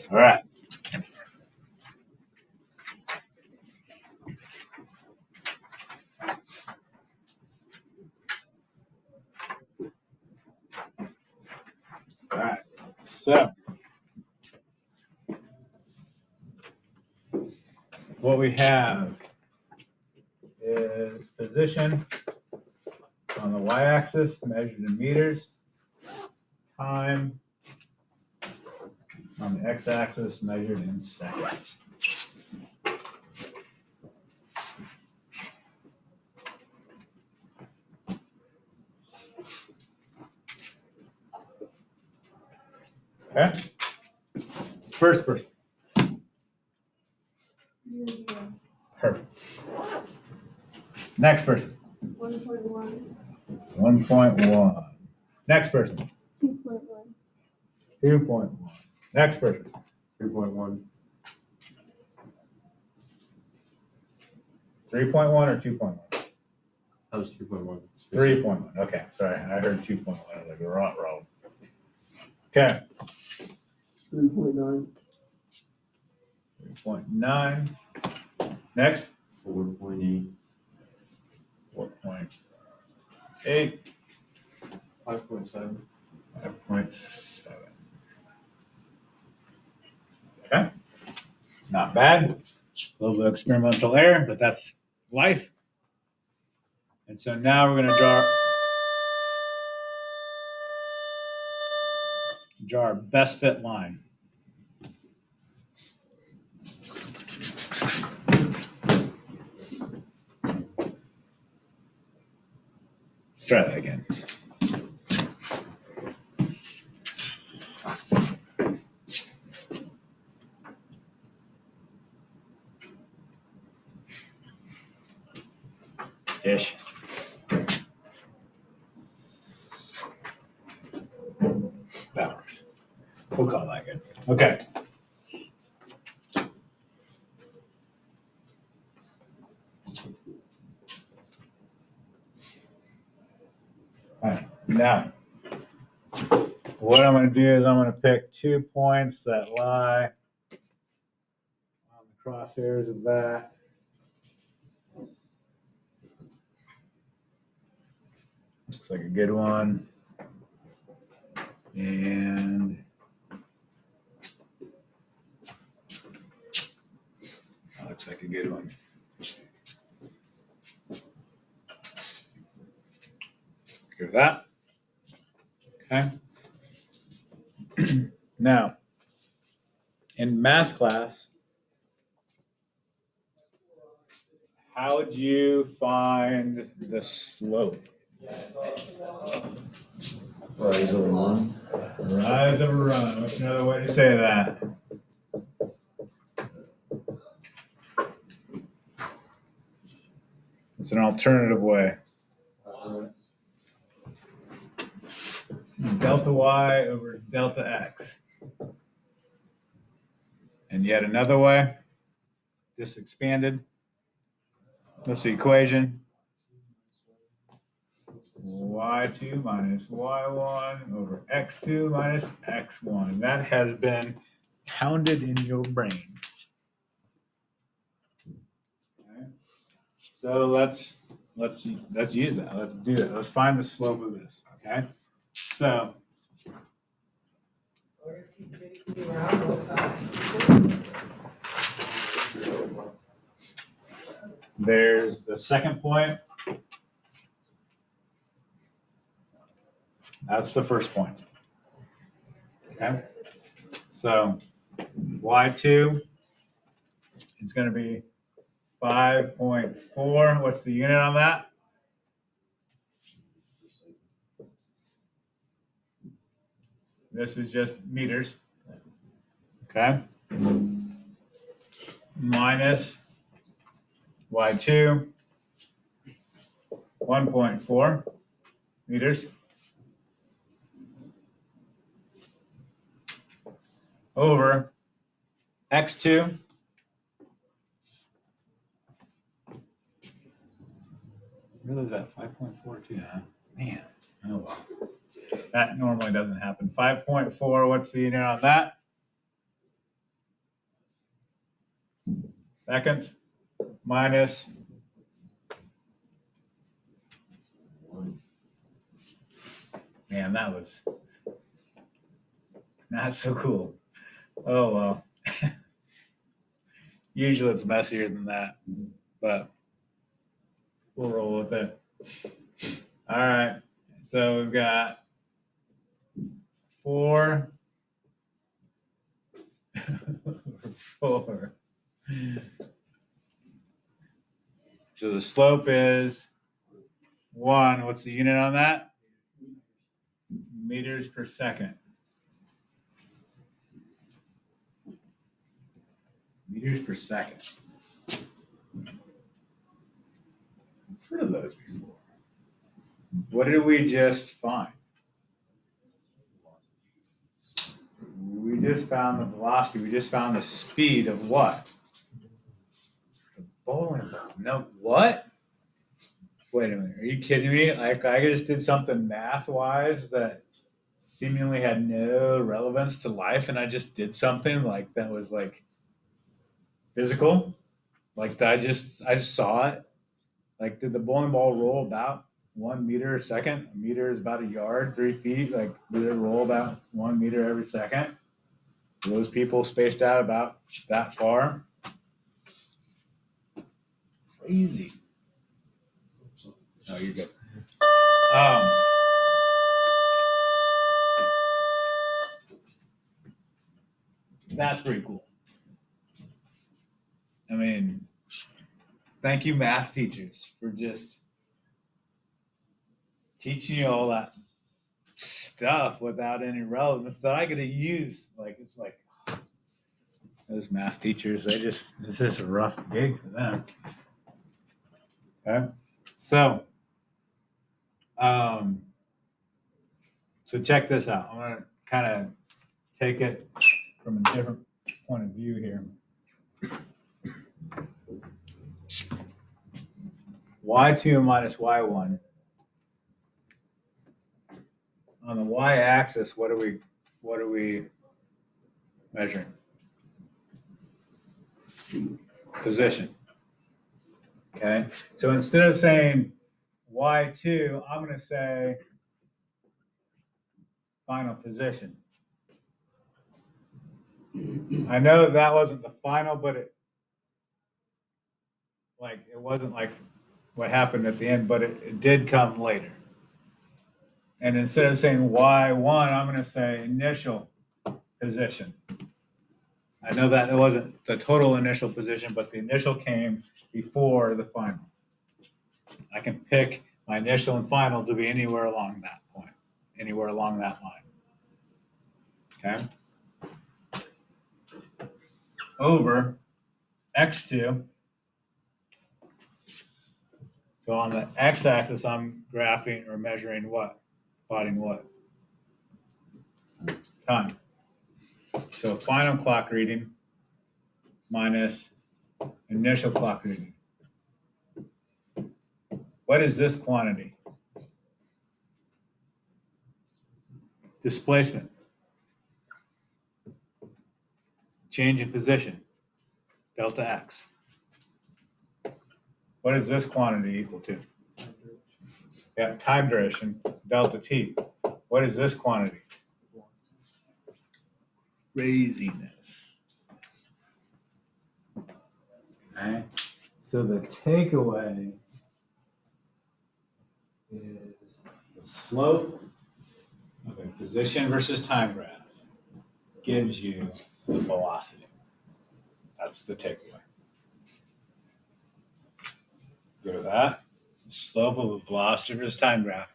All right. All right. So what we have is position on the y-axis measured in meters, time on the x-axis measured in seconds. Okay. First person. 0, 0. Perfect. Next person. 1.1. 1.1. Next person. 2.1. 2.1. Next person. 3.1. 3.1 or 2.1? That was 3.1. 3.1. Okay. Sorry. I heard 2.1. I was like, we're wrong. Okay. 3.9. 3.9. Next. 4.8. 4.8. 5.7. 5.7. Okay. Not bad. A little bit of experimental error, but that's life. And so now we're going to draw our best fit line. Let's try that again. Ish. That works. We'll call that good. Okay. All right. Now, what I'm going to do is I'm going to pick 2 points that lie on the crosshairs of that. Looks like a good one. And that looks like a good one. Good with that. Okay. Now, in math class, how would you find the slope? Rise over run. Rise over run. What's another way to say that? It's an alternative way. Delta y over delta x. And yet another way, just expanded. What's the equation? y2 minus y1 over x2 minus x1. That has been pounded in your brain. Okay. So let's use that. Let's do it. Let's find the slope of this. Okay. So there's the second point. That's the first point. Okay. So y2 is going to be 5.4. What's the unit on that? This is just meters. Okay. Minus y2, 1.4 meters over x2. Really, that 5.42? Man, oh well. That normally doesn't happen. 5.4, what's the unit on that? seconds minus man, that was not so cool. Oh well. Usually it's messier than that, but we'll roll with it. All right. So we've got 4 4. So the slope is 1. What's the unit on that? Meters per second. Meters per second. I've heard of those before. What did we just find? We just found the velocity. We just found the speed of what? The bowling ball. No, what? Wait a minute. Are you kidding me? Like I just did something math-wise that seemingly had no relevance to life, and I just did something like that was like physical. Like I saw it. Like did the bowling ball roll about 1 meter a second? A meter is about a yard, 3 feet. Like did it roll about 1 meter every second? Those people spaced out about that far. Crazy. No, you're good. That's pretty cool. I mean, thank you, math teachers, for just teaching you all that stuff without any relevance that I get to use. Like, it's like those math teachers, it's just a rough gig for them. Okay. So check this out. I'm going to kind of take it from a different point of view here. Y2 minus Y1. On the y-axis, what are we measuring? Position. Okay. So instead of saying y2, I'm going to say final position. I know that wasn't the final, but it wasn't like what happened at the end, but it did come later. And instead of saying y1, I'm going to say initial position. I know that it wasn't the total initial position, but the initial came before the final. I can pick my initial and final to be anywhere along that point, anywhere along that line. Okay. Over x2. So on the x-axis, I'm graphing or measuring what? Plotting what? Time. So final clock reading minus initial clock reading. What is this quantity? Displacement. Change in position. Delta x. What is this quantity equal to? Yeah, time duration, delta t. What is this quantity? Craziness. Okay. So the takeaway is the slope of a position versus time graph gives you the velocity. That's the takeaway. Good with that? The slope of a velocity versus time graph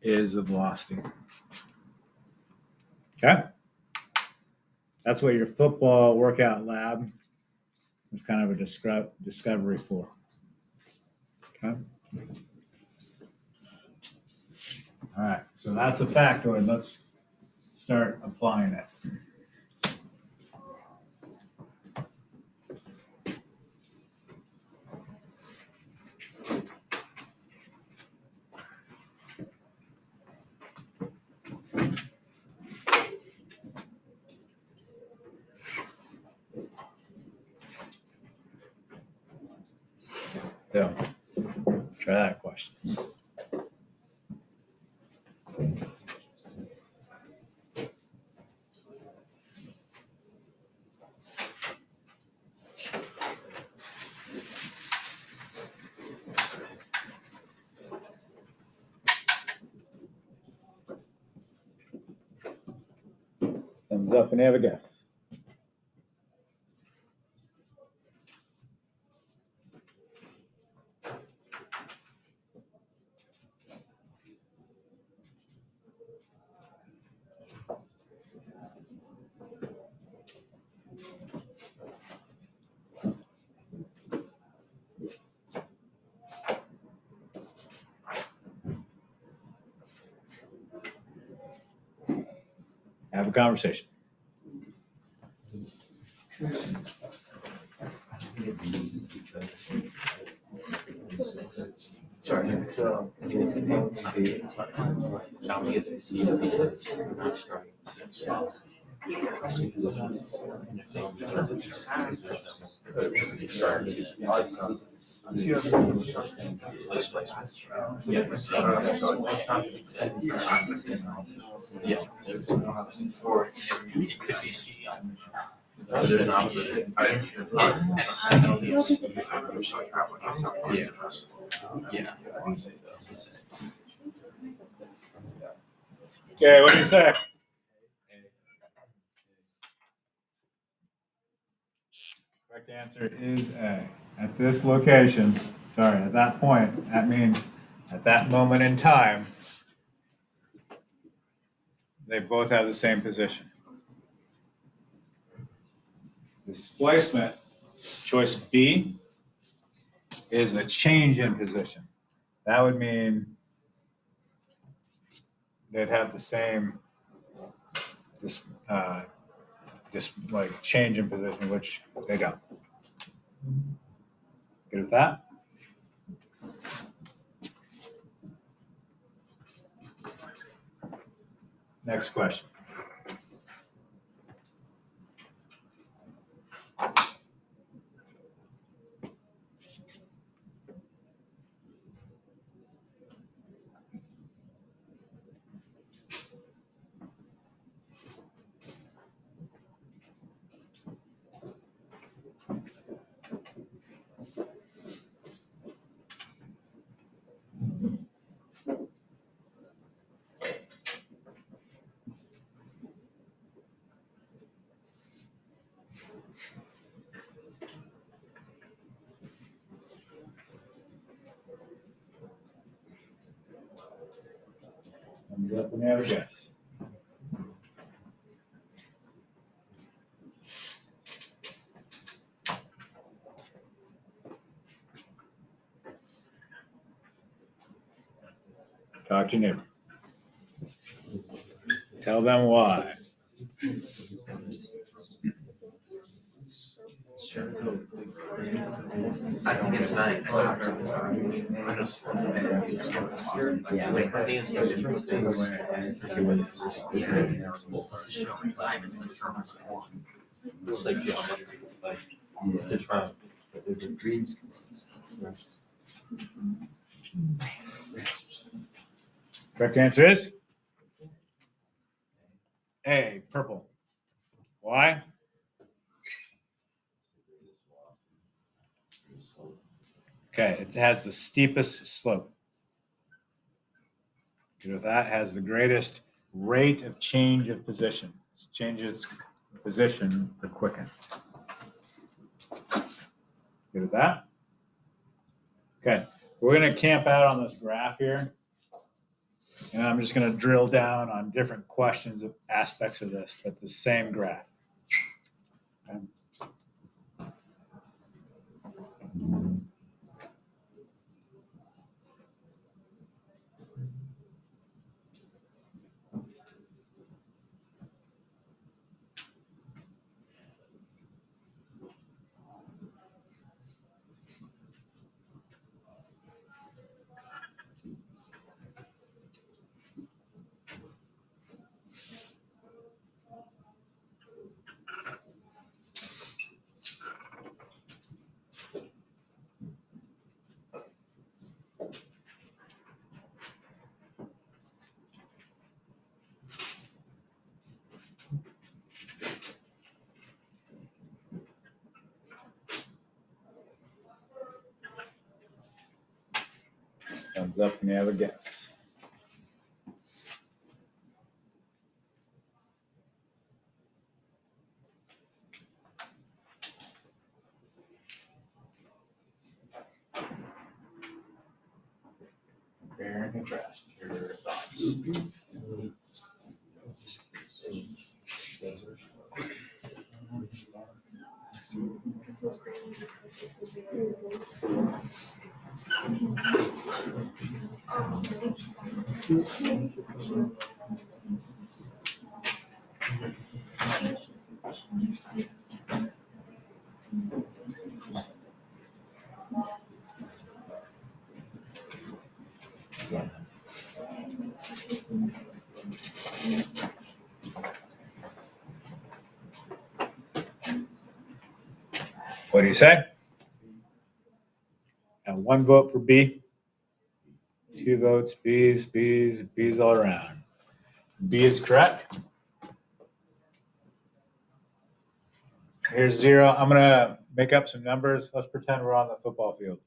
is the velocity. Okay? That's what your football workout lab was kind of a discovery for. Okay? All right, so that's a factoid. Let's start applying it. So, try that question. Thumbs up and have a guess. Have a conversation. Sorry. So I think it's about to be. Now we get to see because we're not starting. Okay, what do you say? Correct answer is A. At this location, sorry, at that point, that means at that moment in time, they both have the same position. Displacement, choice B, is a change in position. That would mean they'd have the same like change in position, which they don't. Good with that? Next question. Thumbs up and have a guess. Talk to your neighbor. Tell them why. I think it's nice. Yeah, wait, I think it's the difference looks like to try. Correct answer is A, purple. Why? Okay, it has the steepest slope. Good with that, has the greatest rate of change of position. It changes position the quickest. Good with that? Okay, we're gonna camp out on this graph here. And I'm just gonna drill down on different questions of aspects of this, but the same graph. Okay. Thumbs up when you have a guess. Compare and contrast your thoughts. What do you say? And 1 vote for B. 2 votes, B's all around. B is correct. Here's 0. I'm going to make up some numbers. Let's pretend we're on the football field.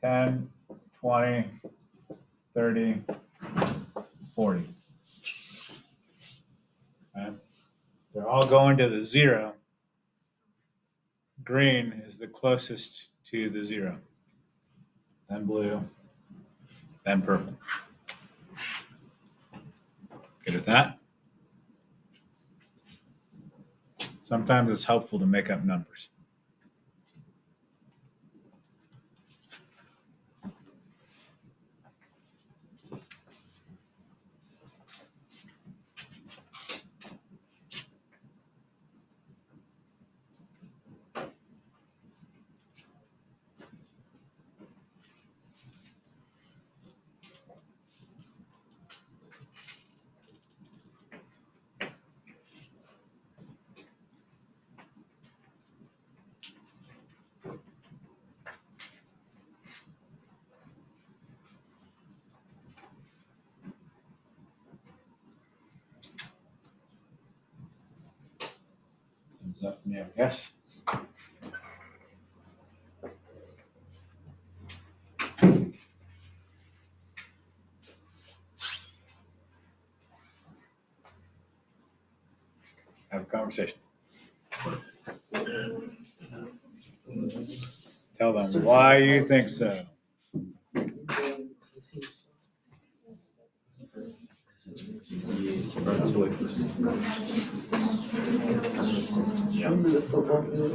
10, 20, 30, 40. Okay. They're all going to the 0. Green is the closest to the 0. Then blue, then purple. Good at that? Sometimes it's helpful to make up numbers. Thumbs up when you have a guess. Have a conversation. Tell them why you think so. Remember the football field,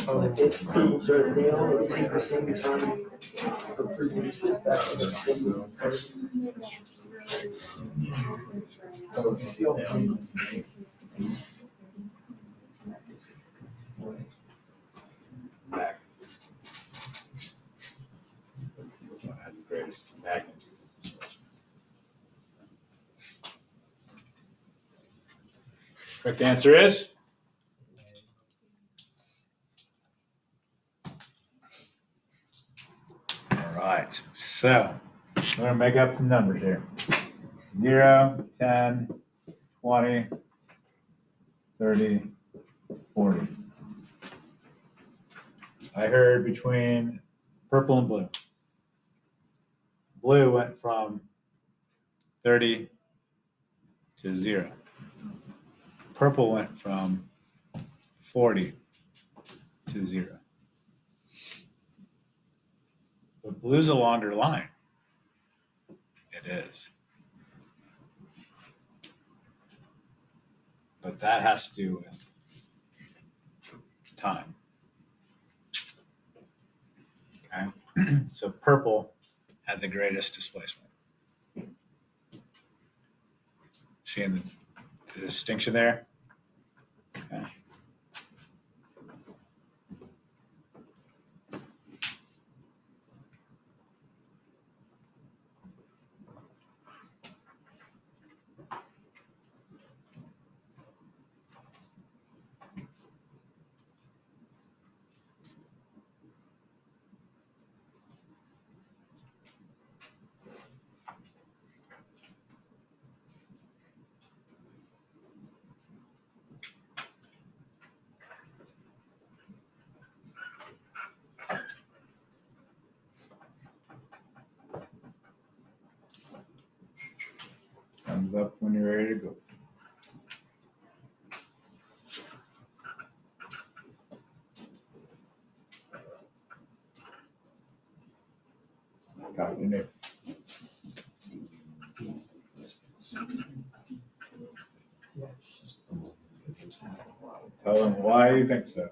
like if purples are, they all take the same time for purples to back in the stadium. Oh, you see all the same. Back. Which one has the greatest magnitude? Correct answer is? All right. So I'm going to make up some numbers here. 0, 10, 20, 30, 40. I heard between purple and blue. Blue went from 30 to 0. Purple went from 40 to 0. But blue's a longer line. It is. But that has to do with time. Okay. So purple had the greatest displacement. Seeing the distinction there? Okay. up when you're ready to go. Copy Nick. Tell them why you think so.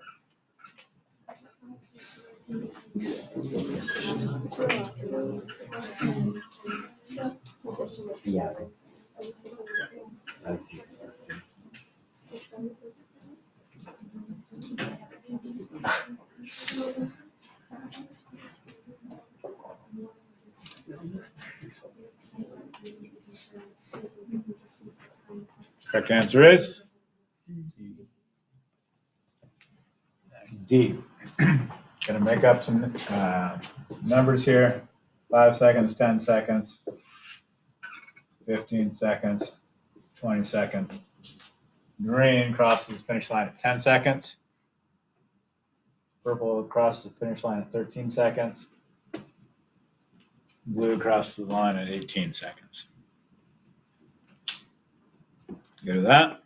Yeah. That's good. Correct answer is D. Gonna make up some numbers here. 5 seconds, 10 seconds, 15 seconds, 20 seconds. Green crosses the finish line at 10 seconds. Purple crosses the finish line at 13 seconds. Blue crosses the line at 18 seconds. Go to that.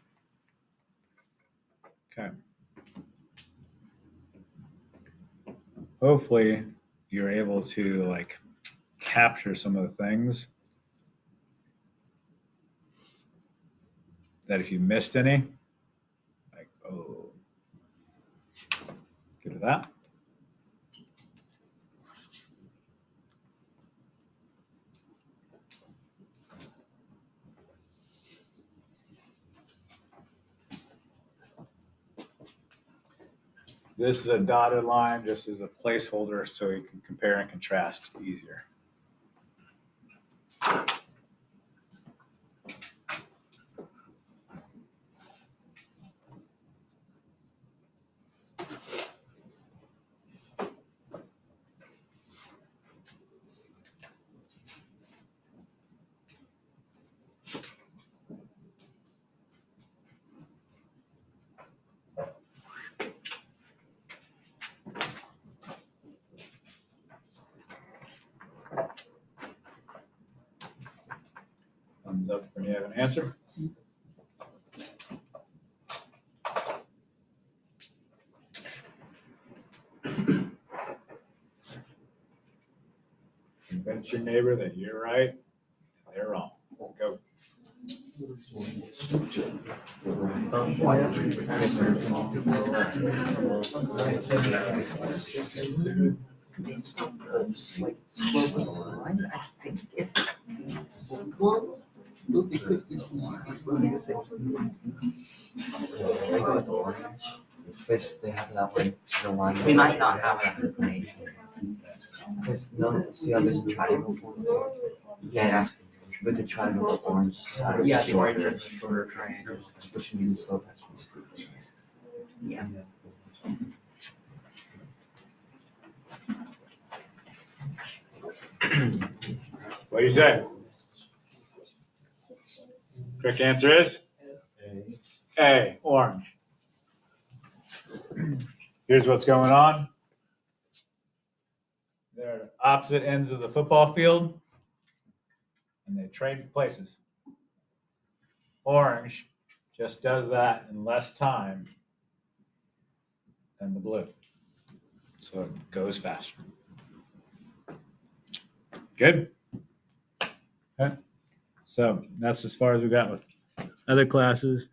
Okay. Hopefully you're able to like capture some of the things that if you missed any, like, oh, go to that. This is a dotted line just as a placeholder so you can compare and contrast easier. Thumbs up when you have an answer. Convince your neighbor that you're right and they're wrong. Go. Like slope of the line, I think it's well, it could easily be 46. I go with orange. Switch, they have that like the line. We might not have enough information. Because no, see how there's a triangle form? Yeah. With the triangle of orange. side Yeah, the short, orange is a shorter triangle. which means the slope has to be steep. Yeah. What do you say? Correct answer is A, orange. Here's what's going on. They're at opposite ends of the football field and they trade places. Orange just does that in less time than the blue. So it goes faster. Good? Okay. So that's as far as we got with other classes.